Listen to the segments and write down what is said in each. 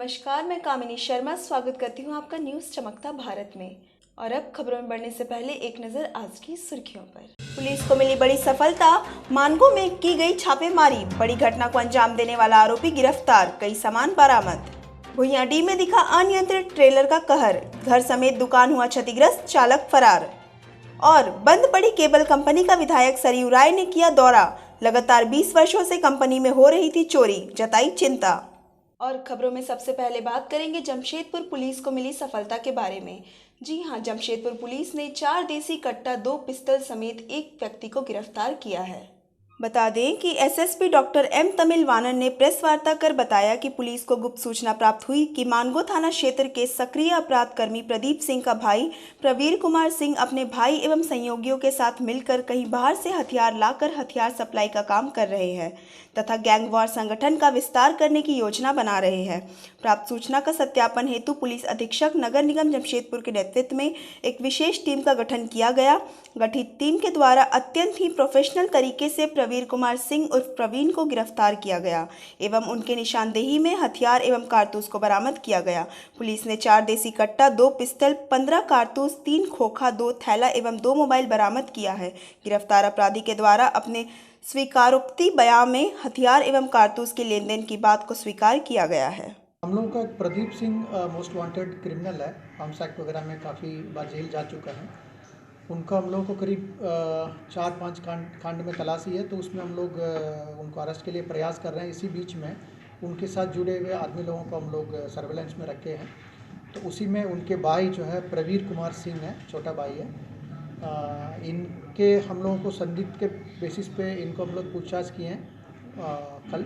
नमस्कार, मैं कामिनी शर्मा स्वागत करती हूँ आपका न्यूज़ चमकता भारत में। और अब खबरों में बढ़ने से पहले एक नज़र आज की सुर्खियों पर। पुलिस को मिली बड़ी सफलता, मानगो में की गई छापेमारी, बड़ी घटना को अंजाम देने वाला आरोपी गिरफ्तार, कई सामान बरामद। भुइयांडीह में दिखा अनियंत्रित ट्रेलर का कहर, घर समेत दुकान हुआ क्षतिग्रस्त, चालक फरार। और बंद पड़ी केबल कंपनी का विधायक सरयू राय ने किया दौरा, लगातार 20 वर्षों से कंपनी में हो रही थी चोरी, जताई चिंता। और खबरों में सबसे पहले बात करेंगे जमशेदपुर पुलिस को मिली सफलता के बारे में। जी हां, जमशेदपुर पुलिस ने 4 देसी कट्टा, 2 पिस्टल समेत एक व्यक्ति को गिरफ्तार किया है। बता दें कि SSP doctor M Tamilvanan ने प्रेस वार्ता कर बताया कि पुलिस को गुप्त सूचना प्राप्त हुई कि मानगो थाना क्षेत्र के सक्रिय अपराध कर्मी प्रदीप सिंह का भाई प्रवीर कुमार सिंह अपने भाई एवं सहयोगियों के साथ मिलकर कहीं बाहर से हथियार लाकर हथियार सप्लाई का काम कर रहे हैं तथा गैंगवार संगठन का विस्तार करने की योजना बना रहे हैं। प्राप्त सूचना का सत्यापन हेतु पुलिस अधीक्षक नगर निगम जमशेदपुर के नेतृत्व में एक विशेष टीम का गठन किया गया। गठित टीम के द्वारा अत्यंत ही प्रोफेशनल तरीके से प्रवीर कुमार सिंह उर्फ प्रवीण को गिरफ्तार किया गया एवं उनके निशानदेही में हथियार एवं कारतूस को बरामद किया गया। पुलिस ने 4 देसी कट्टा, 2 पिस्टल, 15 कारतूस, 3 खोखा, 2 थैला एवं 2 मोबाइल बरामद किया है। गिरफ्तार अपराधी के द्वारा अपने स्वीकारोक्ति बयान में हथियार एवं कारतूस के लेन देन की बात को स्वीकार किया गया है। हम लोगों का एक Pradeep Singh most wanted criminal है, आर्म्स एक्ट वगैरह में काफ़ी बार जेल जा चुका है। उनका हम लोगों को करीब 4-5 कांड में तलाशी है, तो उसमें हम लोग उनको अरेस्ट के लिए प्रयास कर रहे हैं। इसी बीच में उनके साथ जुड़े हुए आदमी लोगों को हम लोग सर्वेलेंस में रखे हैं। तो उसी में उनके भाई जो है प्रवीर कुमार सिंह है, छोटा भाई है। इनके हम लोगों को संदिग्ध के बेसिस पे इनको हम लोग पूछताछ किए हैं कल,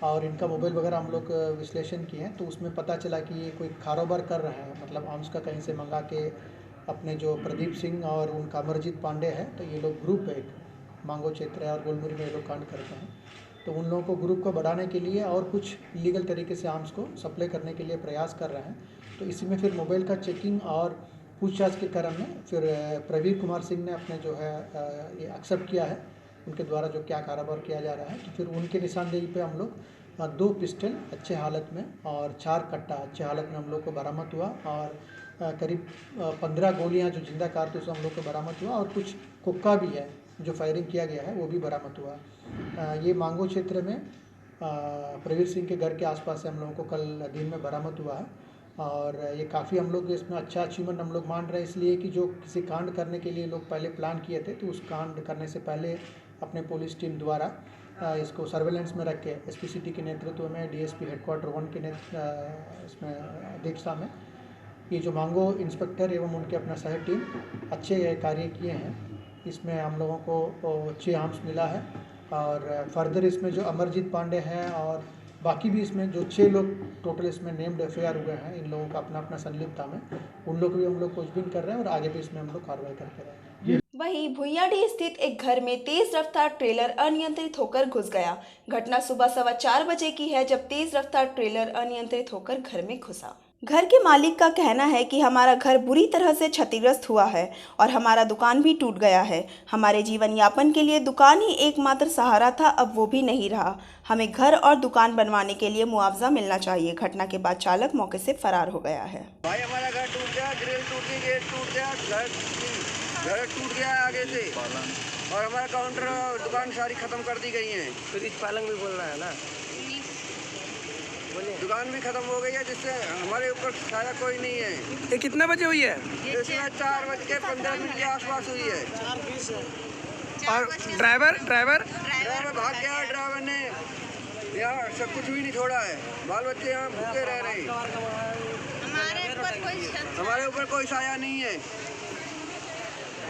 और इनका मोबाइल वगैरह हम लोग विश्लेषण किए हैं। तो उसमें पता चला कि ये कोई कारोबार कर रहे हैं, मतलब आर्म्स का कहीं से मंगा के अपने जो प्रदीप सिंह और उनका अमरजीत पांडे है, तो ये लोग ग्रुप है, एक मांगो क्षेत्र है और गोलमुरी में ये लोग कांड करते हैं। तो उन लोगों को ग्रुप को बढ़ाने के लिए और कुछ इलीगल तरीके से आर्म्स को सप्लाई करने के लिए प्रयास कर रहे हैं। तो इसी में फिर मोबाइल का चेकिंग और पूछताछ के क्रम में फिर प्रवीर कुमार सिंह ने अपने जो है ये एक्सेप्ट किया है उनके द्वारा जो क्या कारोबार किया जा रहा है। तो फिर उनके निशानदेही पे हम लोग 2 पिस्टल अच्छे हालत में और 4 कट्टा अच्छे हालत में हम लोग को बरामद हुआ, और करीब 15 गोलियां जो जिंदा कारतूस हम लोग को बरामद हुआ, और कुछ कुक्का भी है जो फायरिंग किया गया है वो भी बरामद हुआ। ये मांगो क्षेत्र में प्रवीर सिंह के घर के आसपास से हम लोगों को कल दिन में बरामद हुआ है। और ये काफ़ी हम लोग इसमें अच्छा अचीवमेंट हम लोग मान रहे हैं, इसलिए कि जो किसी कांड करने के लिए लोग पहले प्लान किए थे, तो उस कांड करने से पहले अपने पुलिस टीम द्वारा इसको सर्वेलेंस में रख के एसपी सिटी के नेतृत्व में डीएसपी हेडक्वार्टर 1 के इसमें अध्यक्षता में ये जो मांगो इंस्पेक्टर एवं उनके अपना सह टीम अच्छे कार्य किए हैं। इसमें हम लोगों को 6 आर्म्स मिला है, और फर्दर इसमें जो अमरजीत पांडे हैं और बाकी भी इसमें जो 6 लोग टोटल इसमें नेम्ड एफआईआर हुए हैं, इन लोगों का अपना अपना संलिप्तता में, उन लोग भी हम लोग खोजबीन कर रहे हैं और आगे भी इसमें हम लोग कार्रवाई करते रहेंगे। वहीं भुइयांडीह स्थित एक घर में तेज रफ्तार ट्रेलर अनियंत्रित होकर घुस गया। घटना सुबह 4:15 बजे की है, जब तेज रफ्तार ट्रेलर अनियंत्रित होकर घर में घुसा। घर के मालिक का कहना है कि हमारा घर बुरी तरह से क्षतिग्रस्त हुआ है और हमारा दुकान भी टूट गया है। हमारे जीवन यापन के लिए दुकान ही एकमात्र सहारा था, अब वो भी नहीं रहा। हमें घर और दुकान बनवाने के लिए मुआवजा मिलना चाहिए। घटना के बाद चालक मौके से फरार हो गया है। भाई हमारा घर टूट गया, ग्रिल टूट गई, गेट टूट गया, घर टूट गया आगे से, और हमारा काउंटर दुकान सारी खत्म कर दी गई है। फ्रिज पालंग भी बोल रहा है ना, दुकान भी खत्म हो गई है, जिससे हमारे ऊपर साया कोई नहीं है। ये कितना बजे हुई है? इसमें 4:15 के आसपास हुई है। और ड्राइवर भाग गया। ड्राइवर ने यहाँ सब कुछ भी नहीं छोड़ा है। बाल बच्चे यहाँ भूखे रह रहे हैं। हमारे ऊपर कोई साया नहीं है।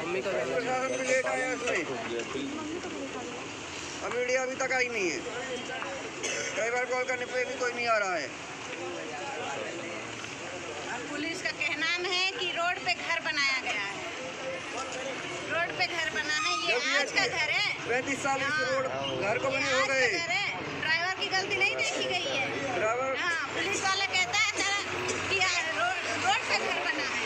प्रशासन भी लेट आया इसमें, अब मीडिया अभी तक आई नहीं है। कई बार कॉल करने पे भी कोई नहीं आ रहा है। पुलिस का कहना है कि रोड पे घर बनाया गया है, रोड पे घर बना है। ये आज का घर है, 35 साल इस रोड घर को बने हो गए। ड्राइवर की गलती नहीं देखी गई है। ड्राइवर पुलिस वाला कहता है कि रोड पे घर बना है।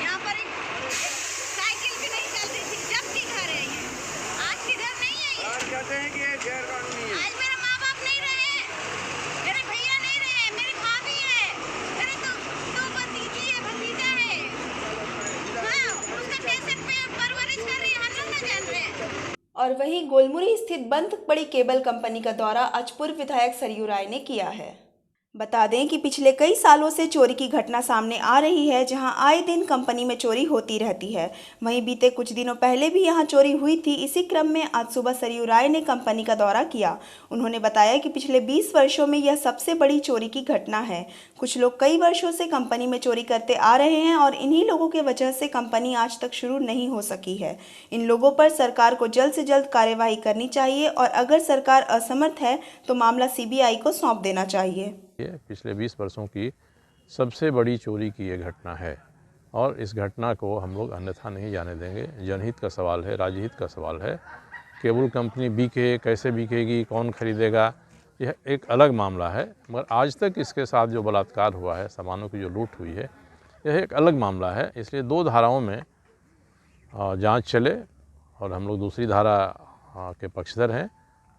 यहाँ पर एक साइकिल भी नहीं चलती थी, जब की घर है ये। आज की घर नहीं है ये। आज कहते हैं कि ये गैर कानूनी है। आज मेरे माँ बाप नहीं रहे, मेरे भैया नहीं रहे, मेरी भाभी है, और वहीं गोलमुरी स्थित बंद पड़ी केबल कंपनी का दौरा आज पूर्व विधायक सरयू राय ने किया है। बता दें कि पिछले कई सालों से चोरी की घटना सामने आ रही है, जहां आए दिन कंपनी में चोरी होती रहती है। वहीं बीते कुछ दिनों पहले भी यहां चोरी हुई थी। इसी क्रम में आज सुबह सरयू राय ने कंपनी का दौरा किया। उन्होंने बताया कि पिछले 20 वर्षों में यह सबसे बड़ी चोरी की घटना है। कुछ लोग कई वर्षों से कंपनी में चोरी करते आ रहे हैं और इन्हीं लोगों की वजह से कंपनी आज तक शुरू नहीं हो सकी है। इन लोगों पर सरकार को जल्द से जल्द कार्यवाही करनी चाहिए और अगर सरकार असमर्थ है तो मामला CBI को सौंप देना चाहिए। ये पिछले 20 वर्षों की सबसे बड़ी चोरी की ये घटना है और इस घटना को हम लोग अन्यथा नहीं जाने देंगे। जनहित का सवाल है, राज्यहित का सवाल है। केबल कंपनी बिके, कैसे बिकेगी, कौन खरीदेगा, यह एक अलग मामला है। मगर आज तक इसके साथ जो बलात्कार हुआ है, सामानों की जो लूट हुई है, यह एक अलग मामला है। इसलिए 2 धाराओं में जांच चले और हम लोग दूसरी धारा के पक्षधर हैं।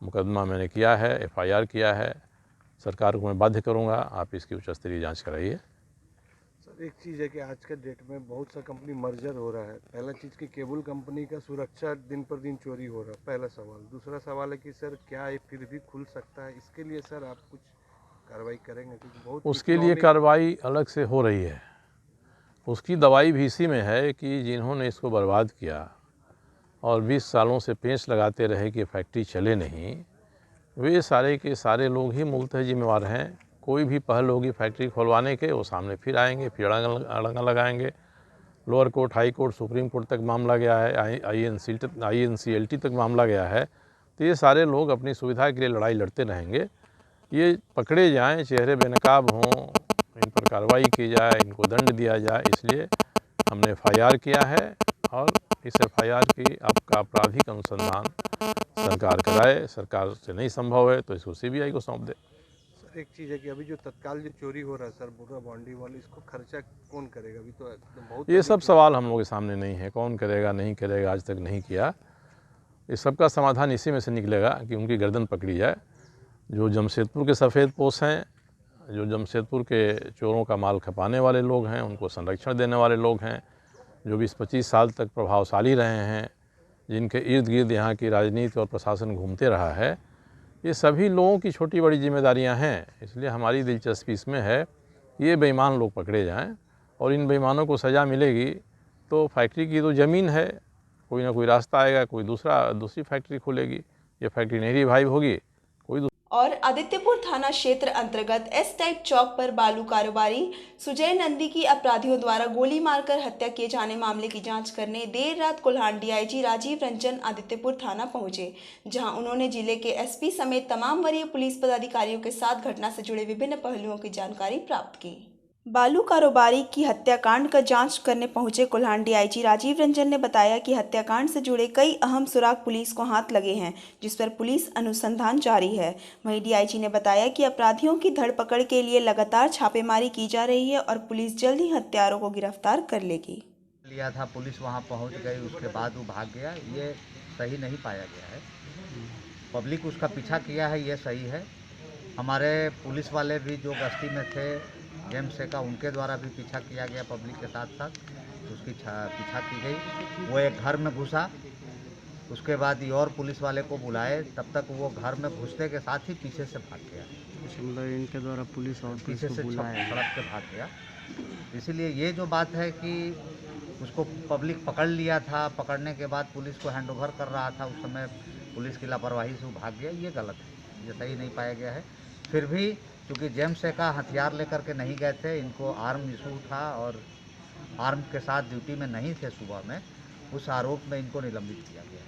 मुकदमा मैंने किया है, FIR किया है। सरकार को मैं बाध्य करूंगा, आप इसकी उच्च स्तरीय जांच कराइए। सर, एक चीज़ है कि आज के डेट में बहुत सा कंपनी मर्जर हो रहा है। पहला चीज़ कि केबल कंपनी का सुरक्षा दिन पर दिन चोरी हो रहा है, पहला सवाल। दूसरा सवाल है कि सर क्या ये फिर भी खुल सकता है? इसके लिए सर आप कुछ कार्रवाई करेंगे? क्योंकि बहुत उसके लिए कार्रवाई अलग से हो रही है। उसकी दवाई भी इसी में है कि जिन्होंने इसको बर्बाद किया और 20 सालों से पेंच लगाते रहे कि फैक्ट्री चले नहीं, वे सारे के सारे लोग ही मूलतः जिम्मेवार हैं। कोई भी पहल होगी फैक्ट्री खोलवाने के, वो सामने फिर आएंगे, फिर अड़ंगा लगाएंगे। Lower court, high court, supreme court तक मामला गया है, INCLT तक मामला गया है। तो ये सारे लोग अपनी सुविधा के लिए लड़ाई लड़ते रहेंगे। ये पकड़े जाएं, चेहरे बेनकाब हों, इन पर कार्रवाई की जाए, इनको दंड दिया जाए। इसलिए हमने FIR किया है और इस FIR की आपका आपराधिक अनुसंधान सरकार कराए। सरकार से नहीं संभव है तो इसको CBI को सौंप दे। सर, एक चीज़ है कि अभी जो तत्काल जो चोरी हो रहा है सर, बुरा बाउंड्री वाले, इसको खर्चा कौन करेगा? अभी तो बहुत ये सब सवाल हम लोग के सामने नहीं है। कौन करेगा, नहीं करेगा, आज तक नहीं किया। इस सब का समाधान इसी में से निकलेगा कि उनकी गर्दन पकड़ी जाए। जो जमशेदपुर के सफ़ेद पोश हैं, जो जमशेदपुर के चोरों का माल खपाने वाले लोग हैं, उनको संरक्षण देने वाले लोग हैं, जो 20-25 साल तक प्रभावशाली रहे हैं, जिनके इर्द गिर्द यहाँ की राजनीति और प्रशासन घूमते रहा है, ये सभी लोगों की छोटी बड़ी जिम्मेदारियां हैं। इसलिए हमारी दिलचस्पी इसमें है ये बेईमान लोग पकड़े जाएं और इन बेईमानों को सज़ा मिलेगी तो फैक्ट्री की तो ज़मीन है, कोई ना कोई रास्ता आएगा, कोई दूसरी फैक्ट्री खुलेगी। ये फैक्ट्री नहीं रिवाइव होगी, कोई और आदित्यपुर थाना क्षेत्र अंतर्गत S टाइप चौक पर बालू कारोबारी सुजय नंदी की अपराधियों द्वारा गोली मारकर हत्या किए जाने मामले की जांच करने देर रात कोल्हान DIG राजीव रंजन आदित्यपुर थाना पहुंचे, जहां उन्होंने जिले के SP समेत तमाम वरीय पुलिस पदाधिकारियों के साथ घटना से जुड़े विभिन्न पहलुओं की जानकारी प्राप्त की। बालू कारोबारी की हत्याकांड का जांच करने पहुंचे कोल्हान DIG राजीव रंजन ने बताया कि हत्याकांड से जुड़े कई अहम सुराग पुलिस को हाथ लगे हैं, जिस पर पुलिस अनुसंधान जारी है। वहीं DIG ने बताया कि अपराधियों की धरपकड़ के लिए लगातार छापेमारी की जा रही है और पुलिस जल्द ही हत्यारों को गिरफ्तार कर लेगी। लिया था, पुलिस वहां पहुंच गई, उसके बाद वो भाग गया, ये सही नहीं पाया गया है। पब्लिक उसका पीछा किया है, ये सही है। हमारे पुलिस वाले भी जो गश्ती में थे जेम्स का, उनके द्वारा भी पीछा किया गया पब्लिक के साथ साथ, उसकी पीछा की गई। वो एक घर में घुसा, उसके बाद ये और पुलिस वाले को बुलाए, तब तक वो घर में घुसने के साथ ही पीछे से भाग गया। मतलब इनके द्वारा पुलिस और पीछे से सड़क पे भाग गया। इसीलिए ये जो बात है कि उसको पब्लिक पकड़ लिया था, पकड़ने के बाद पुलिस को हैंडओवर कर रहा था, उस समय पुलिस की लापरवाही से वो भाग गया, ये गलत है, ये सही नहीं पाया गया है। फिर भी क्योंकि जेम्स का हथियार लेकर के नहीं गए थे, इनको आर्म इशू था और आर्म के साथ ड्यूटी में नहीं थे सुबह में, उस आरोप में इनको निलंबित किया गया,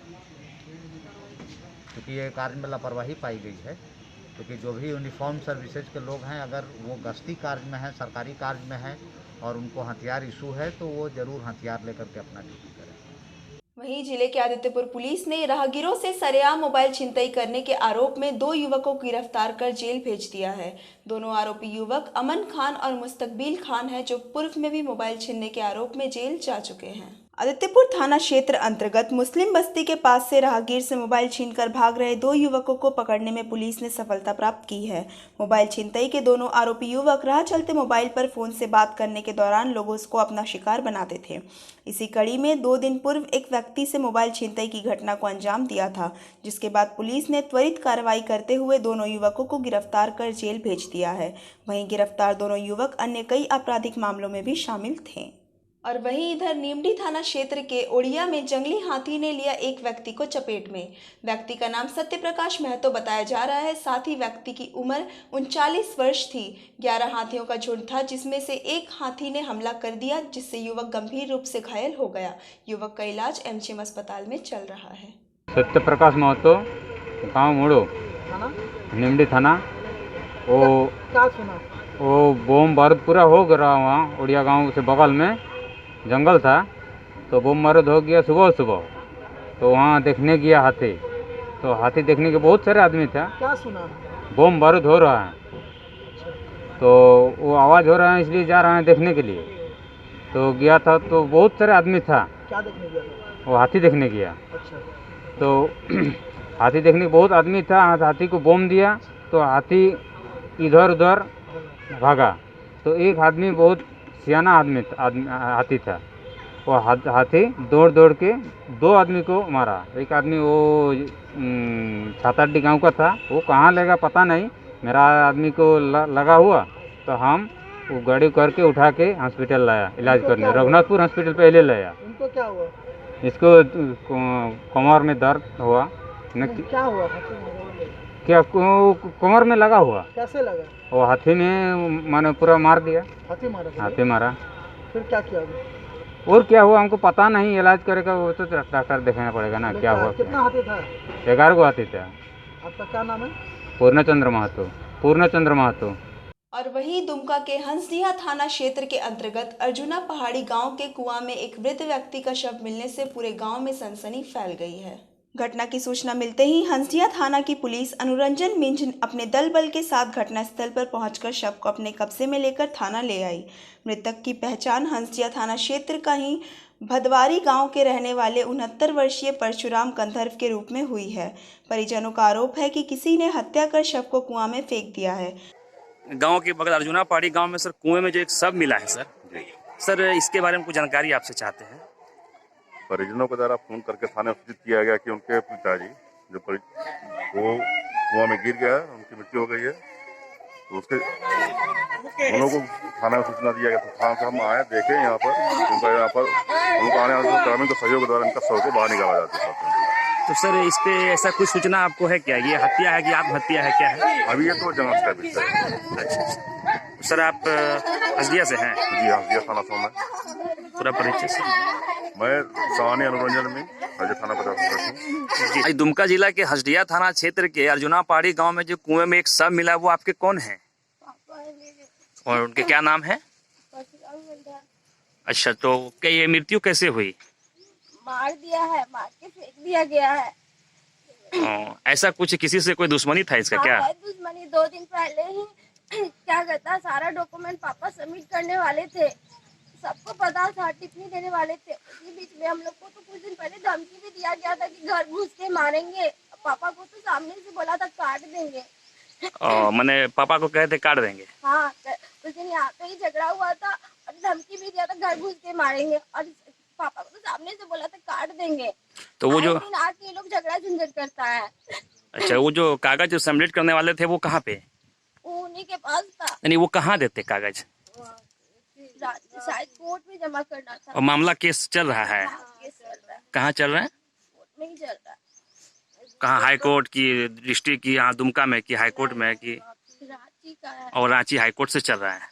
क्योंकि ये कार्य में लापरवाही पाई गई है। क्योंकि जो भी यूनिफॉर्म सर्विसेज के लोग हैं, अगर वो गश्ती कार्य में हैं, सरकारी कार्य में हैं और उनको हथियार इशू है, तो वो ज़रूर हथियार लेकर के अपना ड्यूटी करें। वहीं जिले के आदित्यपुर पुलिस ने राहगीरों से सरेआम मोबाइल छिनतई करने के आरोप में 2 युवकों को गिरफ्तार कर जेल भेज दिया है। दोनों आरोपी युवक अमन खान और मुस्तकबिल खान हैं, जो पूर्व में भी मोबाइल छीनने के आरोप में जेल जा चुके हैं। आदित्यपुर थाना क्षेत्र अंतर्गत मुस्लिम बस्ती के पास से राहगीर से मोबाइल छीनकर भाग रहे 2 युवकों को पकड़ने में पुलिस ने सफलता प्राप्त की है। मोबाइल छिनतई के दोनों आरोपी युवक राह चलते मोबाइल पर फोन से बात करने के दौरान लोगों को अपना शिकार बनाते थे। इसी कड़ी में 2 दिन पूर्व एक व्यक्ति से मोबाइल छिनतई की घटना को अंजाम दिया था, जिसके बाद पुलिस ने त्वरित कार्रवाई करते हुए दोनों युवकों को गिरफ्तार कर जेल भेज दिया है। वहीं गिरफ्तार दोनों युवक अन्य कई आपराधिक मामलों में भी शामिल थे। और वहीं इधर नीमडी थाना क्षेत्र के ओड़िया में जंगली हाथी ने लिया एक व्यक्ति को चपेट में। व्यक्ति का नाम सत्यप्रकाश महतो बताया जा रहा है। साथ ही व्यक्ति की उम्र 39 वर्ष थी। 11 हाथियों का झुंड था, जिसमें से एक हाथी ने हमला कर दिया, जिससे युवक गंभीर रूप से घायल हो गया। युवक का इलाज एमजीएम अस्पताल में चल रहा है। सत्यप्रकाश महतो, गाँव मोड़ो, नीमडी थाना। वो बम बारूद पूरा हो गया वहाँ ओड़िया गांव से बगल में जंगल था, तो बम बारूद हो गया सुबह सुबह। तो वहाँ देखने गया हाथी, तो हाथी देखने के बहुत सारे आदमी था। क्या सुना? बम बारूद हो रहा है, तो वो आवाज़ हो रहा है, इसलिए जा रहे हैं देखने के लिए। तो गया था तो बहुत सारे आदमी था। क्या देखने गया था? वो हाथी देखने गया। अच्छा। तो हाथी देखने के बहुत आदमी था। हाथी को बम दिया तो हाथी इधर उधर भागा। तो एक आदमी बहुत सियाना हाथी था। वो हाथी दौड़ दौड़ के 2 आदमी को मारा। एक आदमी वो छाताडी गांव का था, वो कहाँ लगा पता नहीं, मेरा आदमी को लगा हुआ, तो हम वो गाड़ी करके उठा के हॉस्पिटल लाया इलाज करने। रघुनाथपुर हॉस्पिटल पहले लाया। उनको क्या हुआ? इसको कमर में दर्द हुआ। क्या हुआ? क्या कमर में लगा हुआ? कैसे लगा? वो हाथी ने माने पूरा मार दिया। हाथी मारा। फिर क्या किया? और क्या हुआ हमको पता नहीं, इलाज करेगा वो तो डॉक्टर देखना पड़ेगा ना क्या हुआ। कितना हाथी था? 11 गो हाथी था। आपका क्या नाम है? पूर्णचंद्र महतो। और वहीं दुमका के हंसदिया थाना क्षेत्र के अंतर्गत अर्जुना पहाड़ी गांव के कुआं में एक वृद्ध व्यक्ति का शव मिलने से पूरे गांव में सनसनी फैल गई है। घटना की सूचना मिलते ही हंसदिया थाना की पुलिस अनुरंजन मिंज अपने दल बल के साथ घटनास्थल पर पहुंचकर शव को अपने कब्जे में लेकर थाना ले आई। मृतक की पहचान हंसदिया थाना क्षेत्र का ही भदवारी गांव के रहने वाले 69 वर्षीय परशुराम कंधर्व के रूप में हुई है। परिजनों का आरोप है कि किसी ने हत्या कर शव को कुआं में फेंक दिया है। गांव के बगल अर्जुना पहाड़ी गांव में सर कुएं में जो एक शव मिला है सर इसके बारे में कुछ जानकारी आपसे चाहते हैं। परिजनों के द्वारा फोन करके थाने सूचित किया गया कि उनके पिताजी जो वो कुआं में गिर गया, उनकी मृत्यु हो गई है। तो उसके उन लोगों को थाना में सूचना दिया गया। तो थाना से हम आए, देखे यहाँ पर उनको आने वाले ग्रामीण के सहयोग के द्वारा इनका शव को बाहर निकाला जाता है। तो सर इस पे ऐसा कुछ सूचना आपको है क्या? ये हत्या है कि आत्महत्या है, क्या है? अभी ये तो जांच का विषय है। अच्छा। सर आप हंसदिया से हैं? जी हंसदिया थाना से मैं। पूरा परिचय सर? मैं सामान्य अनुरंजन में हंसदिया थाना पर। जी। दुमका जिला के हंसदिया थाना क्षेत्र के अर्जुना पहाड़ी गांव में जो कुएं में एक शव मिला, वो आपके कौन है और उनके क्या नाम है? अच्छा, तो क्या ये मृत्यु कैसे हुई? मार दिया है, मार के फेंक दिया गया है। ऐसा कुछ किसी से कोई दुश्मनी था इसका? क्या दुश्मनी? 2 दिन पहले ही क्या कहता, सारा डॉक्यूमेंट पापा सबमिट करने वाले थे, सबको पता था, टिप्पणी देने वाले थे। उसी बीच में हम लोग को तो कुछ दिन पहले धमकी भी दिया गया था कि घर घुस के मारेंगे। पापा को तो सामने से बोला था काट देंगे। मैंने पापा को कहे थे काट देंगे? हाँ, उस दिन यहाँ पे ही झगड़ा हुआ था और धमकी भी दिया था घर घुस के मारेंगे, और पापा को तो सामने से बोला था काट देंगे। तो वो जो आके ये लोग झगड़ा झंझट करता है। अच्छा, वो जो कागज जो सबमिट करने वाले थे वो कहाँ पे? वो उन्हीं के पास था। यानी वो कहाँ देते कागज? शायद कोर्ट में जमा करना था। और मामला केस चल रहा है? केस चल रहा है। कहाँ चल रहा है? कोर्ट में ही चल रहा है। कहाँ, हाई कोर्ट की, डिस्ट्रिक्ट की, यहाँ दुमका में की, हाई कोर्ट में की? रांची का है। और रांची हाई कोर्ट से चल रहा है।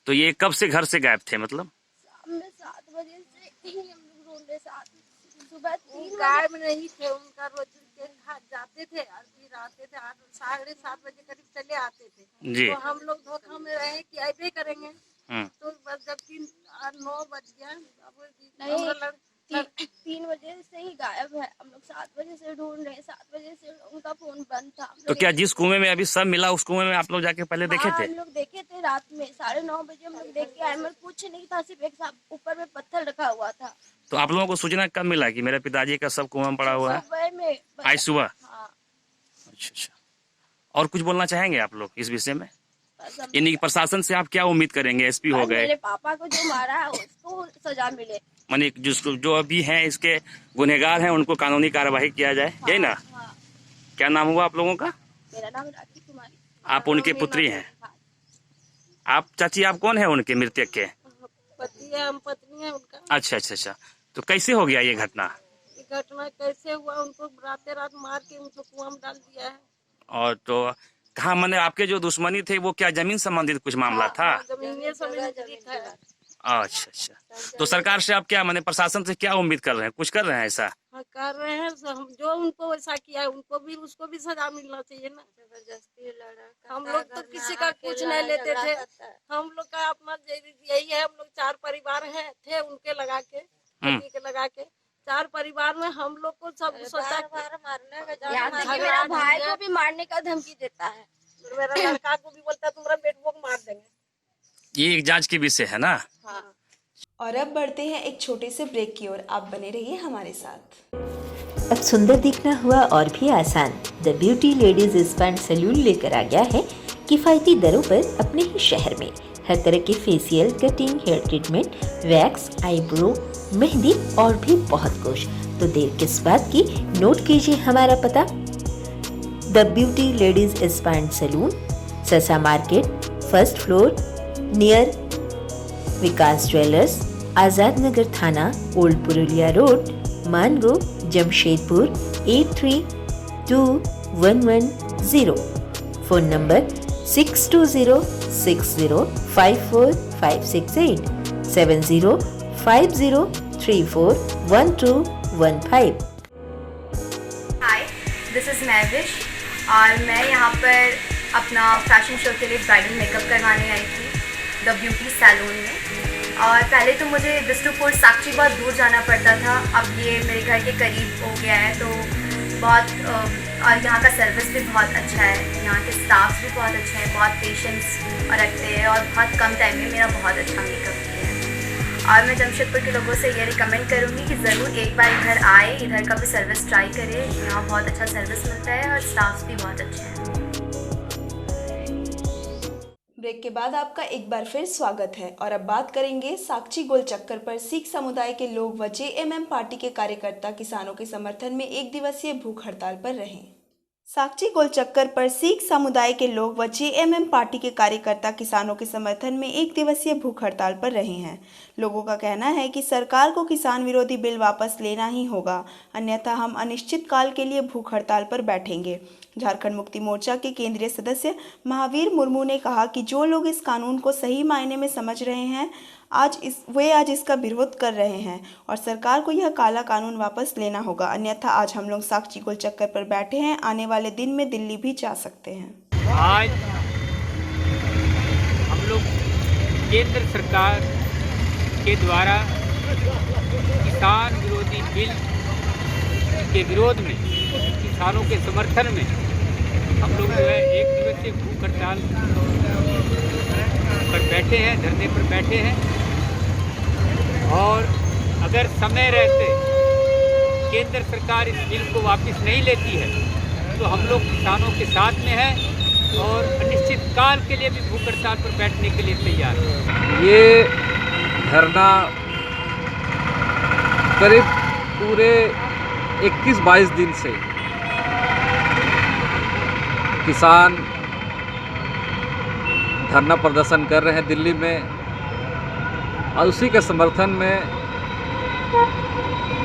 तो ये कब से घर से गायब थे? मतलब शाम में 7 बजे से हम लोग ढूंढे, सुबह 3 गाय में नहीं थे। उनका रोज जाते थे और फिर आते थे 7:30 बजे करीब चले आते थे जी। तो हम लोग धोखा में रहे कि ऐसे करेंगे। तो बस जब 9 बज गया, 3 बजे से ही गायब है। हम लोग 7 बजे से ढूंढ रहे हैं, 7 बजे से उनका फोन बंद था। तो क्या जिस कुएं में अभी सब मिला उस कुएं में आप लोग जाके पहले देखे थे? हम लोग देखे थे रात में 9:30 बजे हम लोग देख के आए, मगर कुछ नहीं था, सिर्फ एक ऊपर में पत्थर रखा हुआ था। तो आप लोगों को सूचना कब मिला कि मेरे पिताजी का सब कुआं में पड़ा हुआ है? सुबह में। आज सुबह? हाँ। अच्छा। और कुछ बोलना चाहेंगे आप लोग इस विषय में? यानी प्रशासन से आप क्या उम्मीद करेंगे? एसपी हो गए, मेरे पापा को जो मारा है उसको सजा मिले। मानी जिसको जो अभी हैं इसके गुनहगार हैं उनको कानूनी कार्यवाही किया जाए, यही ना? हाँ। क्या नाम हुआ आप लोगों का? मेरा नाम राखी कुमारी। आप उनके पुत्री हैं? आप चाची आप कौन है उनके मृतक के? पति है, हम पत्नी है उनका। अच्छा। तो कैसे हो गया ये घटना? ये घटना कैसे हुआ? उनको रात मार के उनको कुआं में डाल दिया है। और तो कहाँ, मैंने आपके जो दुश्मनी थे वो क्या जमीन संबंधित कुछ मामला था? जमीन संबंधित है। अच्छा। तो सरकार से आप क्या, मैंने प्रशासन से क्या उम्मीद कर रहे हैं? कुछ कर रहे हैं ऐसा? हाँ, कर रहे हैं। हम जो उनको ऐसा किया है उसको भी सजा मिलना चाहिए ना। जबरदस्ती लड़ा। हम लोग तो किसी का कुछ नहीं लेते थे। हम लोग का अपना यही है, हम लोग 4 परिवार थे उनके लगा के 4 परिवार में हम लोग को सब सोचा मारने का, मेरा भाई को भी मारने का धमकी देता है, मेरा लड़का को भी बोलता है तुम्हारा बेटुओं को मार देंगे। ये एक जांच के विषय है ना? हाँ। और अब बढ़ते हैं एक छोटे से ब्रेक की ओर। आप बने रहिए हमारे साथ। अब सुंदर दिखना हुआ और भी आसान। The beauty ladies spa and salon लेकर आ गया है किफ़ायती दरों पर अपने ही शहर में हर तरह के facial, cutting, hair treatment, wax, eyebrow, mehndi और भी बहुत कुछ। तो देर किस बात की, नोट कीजिए हमारा पता। The beauty ladies spa and salon, Sasa market, 1st floor, near Vikas jewellers, Azad Nagar थाना, old Purulia road, Mango, Jamshedpur 832110। Phone number 6206054568 7050341215। Hi, this is Mahvish और मैं यहाँ पर अपना फैशन शो के लिए ब्राइडल मेकअप करवाने आई थी द ब्यूटी सैलून में। और पहले तो मुझे बिष्णुपुर साक्षी बहुत दूर जाना पड़ता था, अब ये मेरे घर के करीब हो गया है, तो बहुत और यहाँ का सर्विस भी बहुत अच्छा है, यहाँ के स्टाफ भी बहुत अच्छे हैं, बहुत पेशेंस रखते हैं और बहुत कम टाइम में मेरा बहुत अच्छा मेकअप किया है। और मैं जमशेदपुर के लोगों से ये रिकमेंड करूँगी कि ज़रूर एक बार इधर आए, इधर का भी सर्विस ट्राई करें। यहाँ बहुत अच्छा सर्विस मिलता है और स्टाफ भी बहुत अच्छे हैं। ब्रेक के बाद आपका एक बार फिर स्वागत है और अब बात करेंगे साक्षी गोल चक्कर पर सिख समुदाय के लोग व जेएमएम पार्टी के कार्यकर्ता किसानों के समर्थन में 1 दिवसीय भूख हड़ताल पर रहे। साक्षी गोल चक्कर पर सिख समुदाय के लोग व जेएमएम पार्टी के कार्यकर्ता किसानों के समर्थन में 1 दिवसीय भूख हड़ताल पर रहे हैं। लोगों का कहना है कि सरकार को किसान विरोधी बिल वापस लेना ही होगा, अन्यथा हम अनिश्चित काल के लिए भूख हड़ताल पर बैठेंगे। झारखंड मुक्ति मोर्चा के केंद्रीय सदस्य महावीर मुर्मू ने कहा कि जो लोग इस कानून को सही मायने में समझ रहे हैं आज इसका विरोध कर रहे हैं और सरकार को यह काला कानून वापस लेना होगा, अन्यथा आज हम लोग साक्षी गोल चक्कर पर बैठे हैं, आने वाले दिन में दिल्ली भी जा सकते हैं। आज हम लोग केंद्र सरकार के द्वारा किसान विरोधी बिल के विरोध में, किसानों के समर्थन में हम लोग जो है 1 दिवसीय भूख हड़ताल पर बैठे हैं, धरने पर बैठे हैं। और अगर समय रहते केंद्र सरकार इस बिल को वापस नहीं लेती है तो हम लोग किसानों के साथ में हैं और अनिश्चित काल के लिए भी भूख हड़ताल पर बैठने के लिए तैयार हैं। ये धरना करीब पूरे 21-22 दिन से किसान धरना प्रदर्शन कर रहे हैं दिल्ली में और उसी के समर्थन में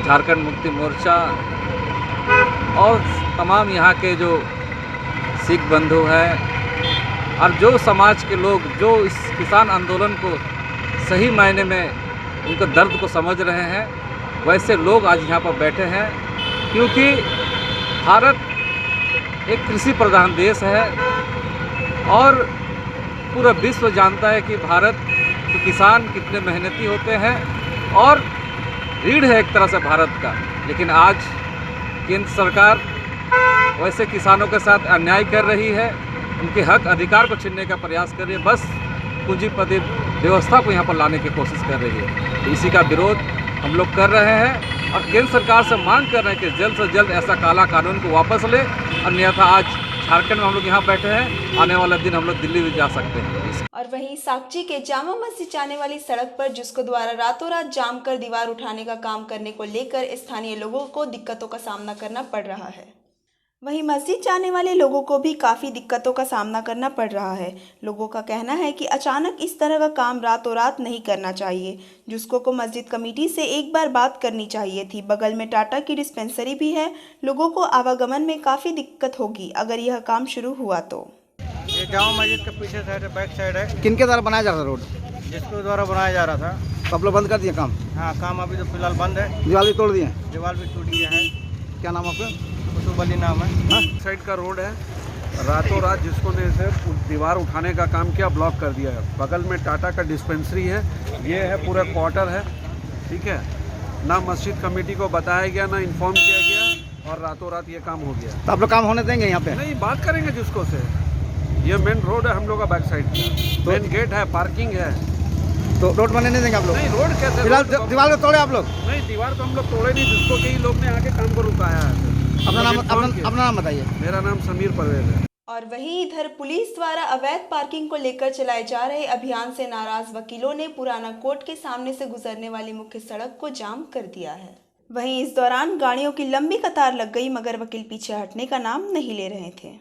झारखंड मुक्ति मोर्चा और तमाम यहाँ के जो सिख बंधु हैं और जो समाज के लोग जो इस किसान आंदोलन को सही मायने में उनके दर्द को समझ रहे हैं, वैसे लोग आज यहाँ पर बैठे हैं। क्योंकि भारत एक कृषि प्रधान देश है और पूरा विश्व जानता है कि भारत के किसान कितने मेहनती होते हैं और रीढ़ है एक तरह से भारत का। लेकिन आज केंद्र सरकार वैसे किसानों के साथ अन्याय कर रही है, उनके हक अधिकार को छीनने का प्रयास कर रही है, बस पूंजीपति व्यवस्था को यहाँ पर लाने की कोशिश कर रही है। तो इसी का विरोध हम लोग कर रहे हैं और केंद्र सरकार से मांग कर रहे हैं कि जल्द से जल्द ऐसा काला कानून को वापस ले। अन्यथा आज झारखंड में हम लोग यहाँ बैठे हैं, आने वाला दिन हम लोग दिल्ली भी जा सकते हैं। और वहीं साकची के जामा मस्जिद जाने वाली सड़क पर जिसको द्वारा रातों रात जाम कर दीवार उठाने का काम करने को लेकर स्थानीय लोगों को दिक्कतों का सामना करना पड़ रहा है। वहीं मस्जिद जाने वाले लोगों को भी काफ़ी दिक्कतों का सामना करना पड़ रहा है। लोगों का कहना है कि अचानक इस तरह का काम रातों रात नहीं करना चाहिए। जिसको को मस्जिद कमेटी से एक बार बात करनी चाहिए थी। बगल में टाटा की डिस्पेंसरी भी है, लोगों को आवागमन में काफ़ी दिक्कत होगी अगर यह काम शुरू हुआ तो। ये जामा मस्जिद के पीछे साइड है, बैक साइड है। किनके द्वारा बनाया जा रहा था रोड? जिसके द्वारा बनाया जा रहा था। तो आप लोग बंद कर दिए काम? हाँ, काम अभी तो फिलहाल बंद है। दीवार भी तोड़ दिए? दीवार भी टूट गया है। क्या नाम आपका? कुतुब अली नाम है। हाँ? साइड का रोड है, रातों रात जिसको ने से दीवार उठाने का काम किया, ब्लॉक कर दिया है। बगल में टाटा का डिस्पेंसरी है, ये है पूरा क्वार्टर है, ठीक है ना। मस्जिद कमेटी को बताया गया ना, इन्फॉर्म किया गया और रातों रात ये काम हो गया। तो आप लोग काम होने देंगे यहाँ पे? नहीं, बात करेंगे जिसको से। ये मेन रोड है हम लोग का, बैक साइड का मेन गेट है, पार्किंग है। तो रोड बनने नहीं देंगे आप लोग? नहीं, रोड कैसे? फिलहाल दीवार को तोड़े आप लोग? नहीं, दीवार तो हम लोग तोड़े नहीं, जिसको कई लोग ने आके काम को रुकाया है। अपना नाम बताइए। मेरा नाम समीर परवेज है। और वहीं इधर पुलिस द्वारा अवैध पार्किंग को लेकर चलाए जा रहे अभियान से नाराज वकीलों ने पुराना कोर्ट के सामने से गुजरने वाली मुख्य सड़क को जाम कर दिया है। वहीं इस दौरान गाड़ियों की लंबी कतार लग गई, मगर वकील पीछे हटने का नाम नहीं ले रहे थे।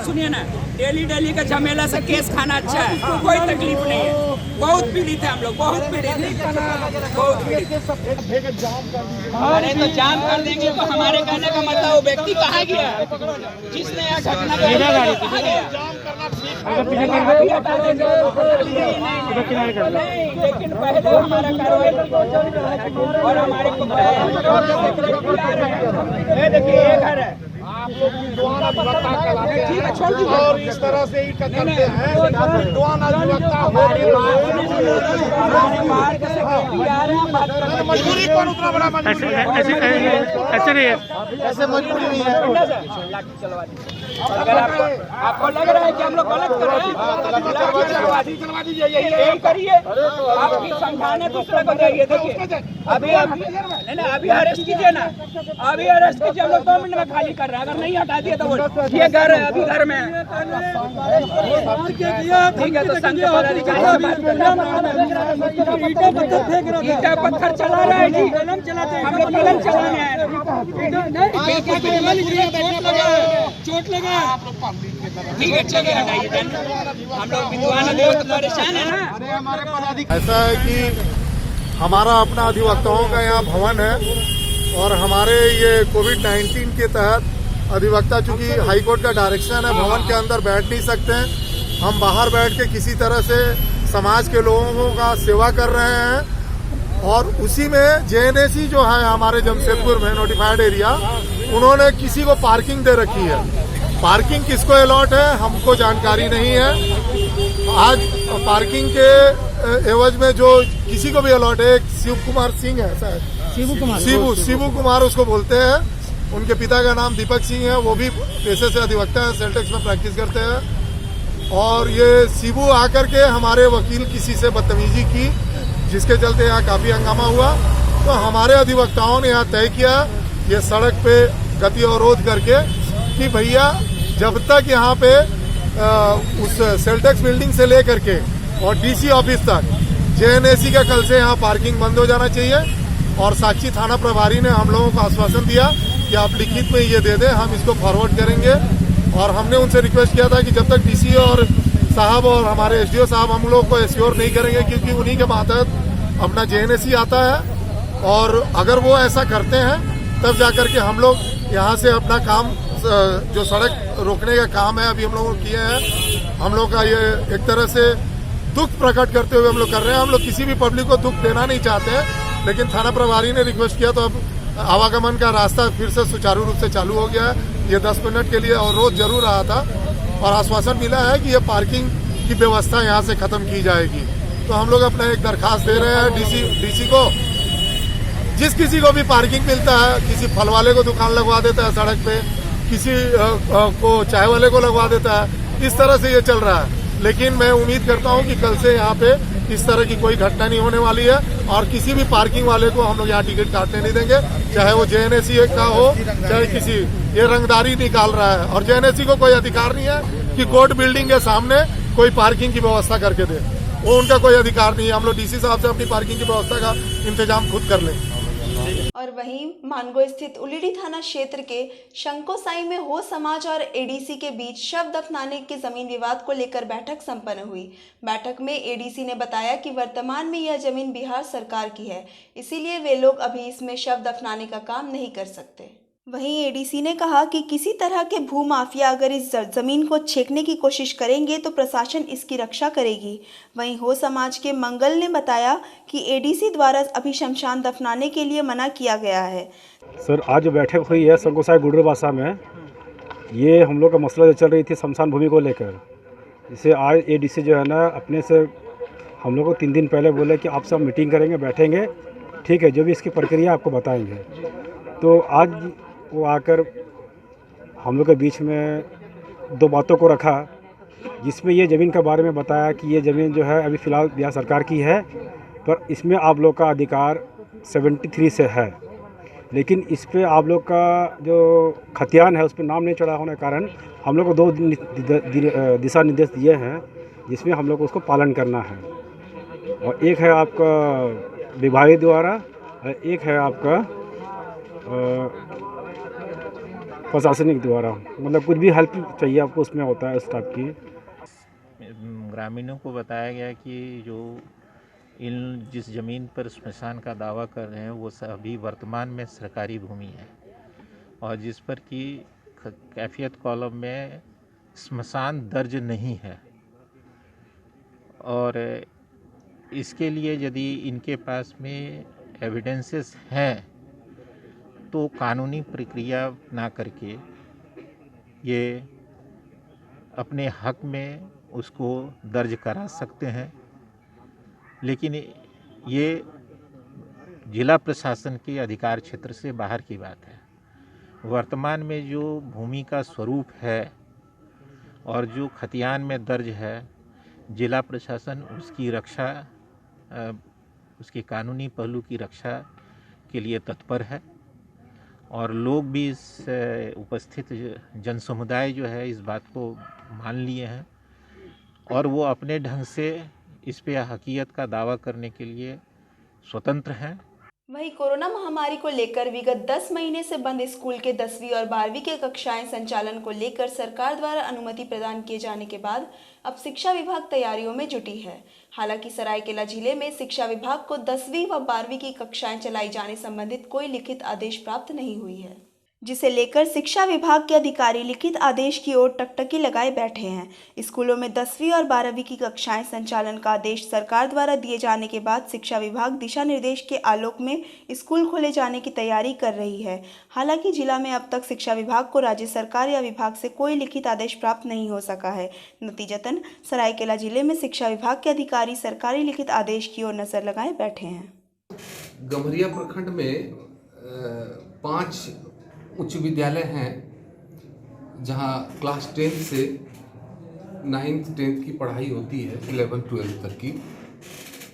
सुनिए ना, डेली का झमेला से केस खाना अच्छा है, कोई तकलीफ नहीं है। बहुत पीड़ित है हम लोग, बहुत पीड़ित है, बहुत पीड़ित। अरे तो जाम कर देंगे तो हमारे कहने का मतलब वो व्यक्ति कहाँ गया जिसने यह घटना लेकिन पहले हमारा कार्रवाई और हमारे देखिए ये घर है और इस तरह से ही करते हैं। मजबूरी कौन उतना बड़ा मजबूरी है? ऐसे नहीं है, ऐसे मजबूरी नहीं है। अगर आपको लग रहा है कि हम लोग गलत कर रहे हैं, चलवा दीजिए, यही करिए। आप समझाने दूसरे को जाइए। देखिए अभी अरेस्ट कीजिए ना, अभी अरेस्ट कीजिए। हम लोग 2 मिनट में खाली कर रहे हैं, अगर नहीं हटा दिए तो ये घर है, अभी घर में है। ठीक है, तो संघ के पदाधिकारी ईटा पत्थर चला रहा है जी, हम लोग कलम चलाने आए। चोट लगा, ठीक है, चलिए हटाइए। हम लोग विद्वान परेशान है ना। ऐसा है कि हमारा अपना अधिवक्ताओं का यहाँ भवन है और हमारे ये कोविड-19 के तहत अधिवक्ता चूंकि हाईकोर्ट का डायरेक्शन है, भवन के अंदर बैठ नहीं सकते हैं। हम बाहर बैठ के किसी तरह से समाज के लोगों का सेवा कर रहे हैं और उसी में जेएनएसी जो है हमारे जमशेदपुर में नोटिफाइड एरिया, उन्होंने किसी को पार्किंग दे रखी है। पार्किंग किसको अलॉट है हमको जानकारी नहीं है। आज पार्किंग के एवज में जो किसी को भी अलॉट है, शिव कुमार सिंह है शायद, शिबू कुमार उसको बोलते हैं। उनके पिता का नाम दीपक सिंह है, वो भी पेशे से अधिवक्ता है, सेल्टेक्स में प्रैक्टिस करते हैं। और ये शिबू आकर के हमारे वकील किसी से बदतमीजी की, जिसके चलते यहाँ काफ़ी हंगामा हुआ। तो हमारे अधिवक्ताओं ने यहाँ तय किया ये सड़क पे गति अवरोध करके कि भैया जब तक यहाँ पे उस सेल्टेक्स बिल्डिंग से लेकर के और डीसी ऑफिस तक जेएनएसी का कल से यहाँ पार्किंग बंद हो जाना चाहिए। और साक्षी थाना प्रभारी ने हम लोगों को आश्वासन दिया कि आप लिखित में ये दे दें, हम इसको फॉरवर्ड करेंगे। और हमने उनसे रिक्वेस्ट किया था कि जब तक डीसी और साहब और हमारे एसडीओ साहब हम लोग को एश्योर नहीं करेंगे, क्योंकि उन्हीं के मातहत अपना जेएनएसी आता है और अगर वो ऐसा करते हैं तब जाकर के हम लोग यहाँ से अपना काम, जो सड़क रोकने का काम है अभी हम लोग किए हैं। हम लोग का ये एक तरह से दुख प्रकट करते हुए हम लोग कर रहे हैं। हम लोग किसी भी पब्लिक को दुख देना नहीं चाहते हैं, लेकिन थाना प्रभारी ने रिक्वेस्ट किया तो अब आवागमन का रास्ता फिर से सुचारू रूप से चालू हो गया है। ये 10 मिनट के लिए अवरोध जरूर रहा था और आश्वासन मिला है कि ये पार्किंग की व्यवस्था यहाँ से खत्म की जाएगी। तो हम लोग अपना एक दरखास्त दे रहे हैं डीसी को, जिस किसी को भी पार्किंग मिलता है, किसी फल वाले को दुकान लगवा देता है सड़क पे, किसी को चाय वाले को लगवा देता है, इस तरह से ये चल रहा है। लेकिन मैं उम्मीद करता हूँ कि कल से यहाँ पे इस तरह की कोई घटना नहीं होने वाली है और किसी भी पार्किंग वाले को हम लोग यहाँ टिकट काटने नहीं देंगे, चाहे वो JNSC का हो, चाहे किसी, ये रंगदारी निकाल रहा है और JNSC को कोई अधिकार नहीं है कि कोर्ट बिल्डिंग के सामने कोई पार्किंग की व्यवस्था करके दे, वो उनका कोई अधिकार नहीं है। हम लोग DC साहब से अपनी पार्किंग की व्यवस्था का इंतजाम खुद कर लें। और वहीं मानगो स्थित उलीडी थाना क्षेत्र के शंकोसाई में हो समाज और ADC के बीच शव दफनाने के जमीन विवाद को लेकर बैठक संपन्न हुई। बैठक में ADC ने बताया कि वर्तमान में यह जमीन बिहार सरकार की है, इसीलिए वे लोग अभी इसमें शव दफनाने का काम नहीं कर सकते। वहीं ADC ने कहा कि किसी तरह के भूमाफिया अगर इस जमीन को छेकने की कोशिश करेंगे तो प्रशासन इसकी रक्षा करेगी। वहीं हो समाज के मंगल ने बताया कि ADC द्वारा अभी शमशान दफनाने के लिए मना किया गया है। सर, आज बैठक हुई है शंकोसाई गुडरबासा में। ये हम लोग का मसला जो चल रही थी शमशान भूमि को लेकर, इसे आज ADC जो है ना अपने से हम लोग को 3 दिन पहले बोले कि आप सब मीटिंग करेंगे, बैठेंगे, ठीक है, जो भी इसकी प्रक्रिया आपको बताएंगे। तो आज वो आकर हम लोग के बीच में 2 बातों को रखा, जिसमें ये ज़मीन के बारे में बताया कि ये ज़मीन जो है अभी फ़िलहाल बिहार सरकार की है, पर इसमें आप लोग का अधिकार 73 से है, लेकिन इस पे आप लोग का जो खतियान है उस पर नाम नहीं चढ़ा होने के कारण हम लोग को 2 दिशा निर्देश दिए हैं, जिसमें हम लोग को उसको पालन करना है। और एक है आपका विभागीय द्वारा, एक है आपका प्रशासनिक द्वारा, मतलब कुछ भी हेल्प चाहिए आपको उसमें होता है उस टाइप की। ग्रामीणों को बताया गया कि जो इन जिस ज़मीन पर स्मशान का दावा कर रहे हैं वो सभी वर्तमान में सरकारी भूमि है और जिस पर कि कैफियत कॉलम में स्मशान दर्ज नहीं है, और इसके लिए यदि इनके पास में एविडेंसेस हैं तो कानूनी प्रक्रिया ना करके ये अपने हक में उसको दर्ज करा सकते हैं, लेकिन ये जिला प्रशासन के अधिकार क्षेत्र से बाहर की बात है। वर्तमान में जो भूमि का स्वरूप है और जो खतियान में दर्ज है, जिला प्रशासन उसकी रक्षा, उसके कानूनी पहलू की रक्षा के लिए तत्पर है और लोग भी इस उपस्थित जन समुदाय जो है इस बात को मान लिए हैं और वो अपने ढंग से इस पे हकीकत का दावा करने के लिए स्वतंत्र हैं। वहीं कोरोना महामारी को लेकर विगत 10 महीने से बंद स्कूल के 10वीं और 12वीं के कक्षाएं संचालन को लेकर सरकार द्वारा अनुमति प्रदान किए जाने के बाद अब शिक्षा विभाग तैयारियों में जुटी है। हालांकि सरायकेला जिले में शिक्षा विभाग को 10वीं व 12वीं की कक्षाएं चलाई जाने संबंधित कोई लिखित आदेश प्राप्त नहीं हुई है, जिसे लेकर शिक्षा विभाग के अधिकारी लिखित आदेश की ओर टकटकी लगाए बैठे हैं। स्कूलों में 10वीं और 12वीं की कक्षाएं संचालन का आदेश सरकार द्वारा दिए जाने के बाद शिक्षा विभाग दिशा निर्देश के आलोक में स्कूल खोले जाने की तैयारी कर रही है। हालांकि जिला में अब तक शिक्षा विभाग को राज्य सरकार या विभाग से कोई लिखित आदेश प्राप्त नहीं हो सका है। नतीजतन सरायकेला जिले में शिक्षा विभाग के अधिकारी सरकारी लिखित आदेश की ओर नजर लगाए बैठे हैं। गम्हरिया प्रखंड में 5 उच्च विद्यालय हैं जहां क्लास 10 से 9th 10th की पढ़ाई होती है, 11th 12th तक की।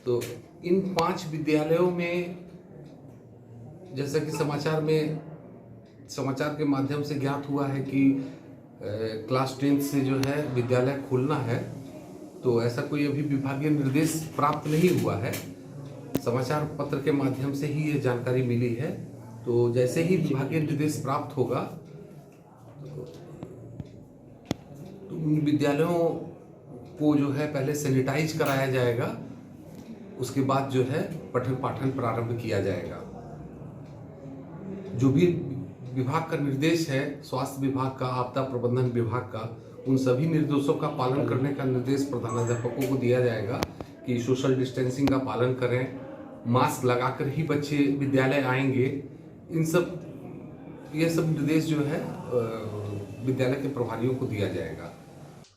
तो इन 5 विद्यालयों में जैसा कि समाचार के माध्यम से ज्ञात हुआ है कि क्लास 10th से जो है विद्यालय खोलना है, तो ऐसा कोई अभी विभागीय निर्देश प्राप्त नहीं हुआ है। समाचार पत्र के माध्यम से ही ये जानकारी मिली है। तो जैसे ही विभागीय निर्देश प्राप्त होगा तो उन विद्यालयों को जो है पहले सैनिटाइज कराया जाएगा, उसके बाद जो है पठन पाठन प्रारंभ किया जाएगा। जो भी विभाग का निर्देश है, स्वास्थ्य विभाग का, आपदा प्रबंधन विभाग का, उन सभी निर्देशों का पालन करने का निर्देश प्रधानाध्यापकों को दिया जाएगा कि सोशल डिस्टेंसिंग का पालन करें, मास्क लगाकर ही बच्चे विद्यालय आएंगे। ये सब निर्देश जो है विद्यालय के प्रभारियों को दिया जाएगा।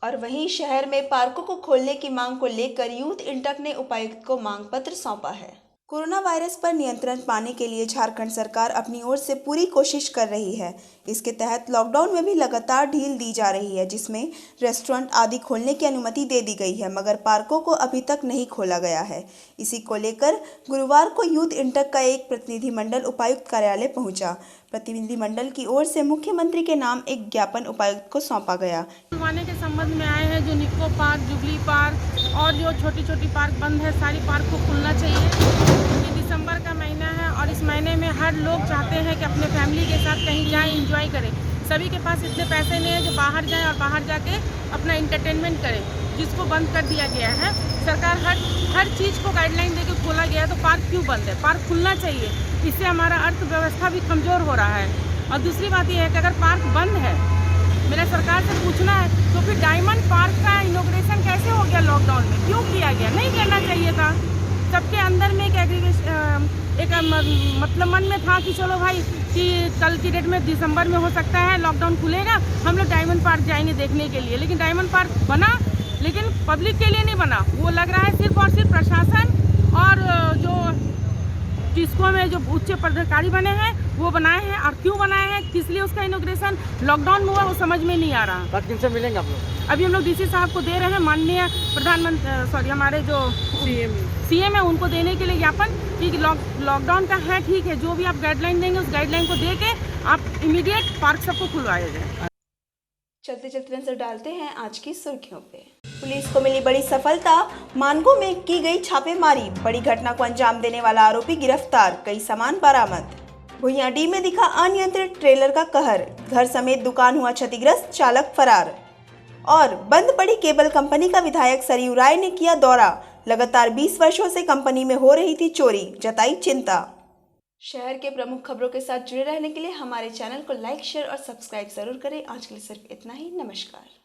और वहीं शहर में पार्कों को खोलने की मांग को लेकर यूथ इंटक ने उपायुक्त को मांग पत्र सौंपा है। कोरोना वायरस पर नियंत्रण पाने के लिए झारखंड सरकार अपनी ओर से पूरी कोशिश कर रही है। इसके तहत लॉकडाउन में भी लगातार ढील दी जा रही है, जिसमें रेस्टोरेंट आदि खोलने की अनुमति दे दी गई है, मगर पार्कों को अभी तक नहीं खोला गया है। इसी को लेकर गुरुवार को यूथ इंटक का एक प्रतिनिधिमंडल उपायुक्त कार्यालय पहुंचा। प्रतिनिधिमंडल की ओर से मुख्यमंत्री के नाम एक ज्ञापन उपायुक्त को सौंपा गया। खुलवाने के संबंध में आए हैं, जो निको पार्क, जुबली पार्क और जो छोटी छोटी पार्क बंद है, सारी पार्क को खुलना चाहिए, क्योंकि दिसंबर का महीना है और इस महीने में हर लोग चाहते हैं कि अपने फैमिली के साथ कहीं जाएं, एंजॉय करें। सभी के पास इतने पैसे नहीं है जो बाहर जाएं और बाहर जाके अपना इंटरटेनमेंट करें, जिसको बंद कर दिया गया है। सरकार हर चीज़ को गाइडलाइन देके खोला गया है, तो पार्क क्यों बंद है? पार्क खुलना चाहिए, इससे हमारा अर्थव्यवस्था भी कमज़ोर हो रहा है। और दूसरी बात यह है कि अगर पार्क बंद है, मेरा सरकार से पूछना है, तो फिर डायमंड पार्क का इनॉग्रेशन कैसे हो गया लॉकडाउन में? क्यों किया गया? नहीं करना चाहिए था। सबके अंदर में एक मतलब मन में था कि चलो भाई कि कल की डेट में दिसंबर में हो सकता है लॉकडाउन खुलेगा, हम लोग डायमंड पार्क जाएंगे देखने के लिए। लेकिन डायमंड पार्क बना, लेकिन पब्लिक के लिए नहीं बना। वो लग रहा है सिर्फ और सिर्फ प्रशासन और जो जिसको में जो उच्च पदाधिकारी बने हैं वो बनाए हैं। और क्यों बनाए हैं, किस लिए उसका इनॉग्रेशन लॉकडाउन में हुआ, वो समझ में नहीं आ रहा। बात किनसे मिलेंगे आप लोग? अभी हम लोग डीसी साहब को दे रहे हैं, माननीय प्रधानमंत्री हमारे जो सीएम है उनको देने के लिए ज्ञापन कि लॉकडाउन का है, ठीक है, जो भी आप गाइडलाइन देंगे उस गाइडलाइन को दे के आप इमीडिएट पार्क सबको खुलवाया जाए। चलते चलते नजर डालते हैं आज की सुर्खियों पे। पुलिस को मिली बड़ी सफलता, मानगो में की गई छापेमारी, बड़ी घटना को अंजाम देने वाला आरोपी गिरफ्तार, कई सामान बरामद। भुइयाडीह में दिखा अनियंत्रित ट्रेलर का कहर, घर समेत दुकान हुआ क्षतिग्रस्त, चालक फरार। और बंद पड़ी केबल कंपनी का विधायक सरयू राय ने किया दौरा, लगातार 20 वर्षों से कंपनी में हो रही थी चोरी, जताई चिंता। शहर के प्रमुख खबरों के साथ जुड़े रहने के लिए हमारे चैनल को लाइक, शेयर और सब्सक्राइब जरूर करें। आज के लिए सिर्फ इतना ही। नमस्कार।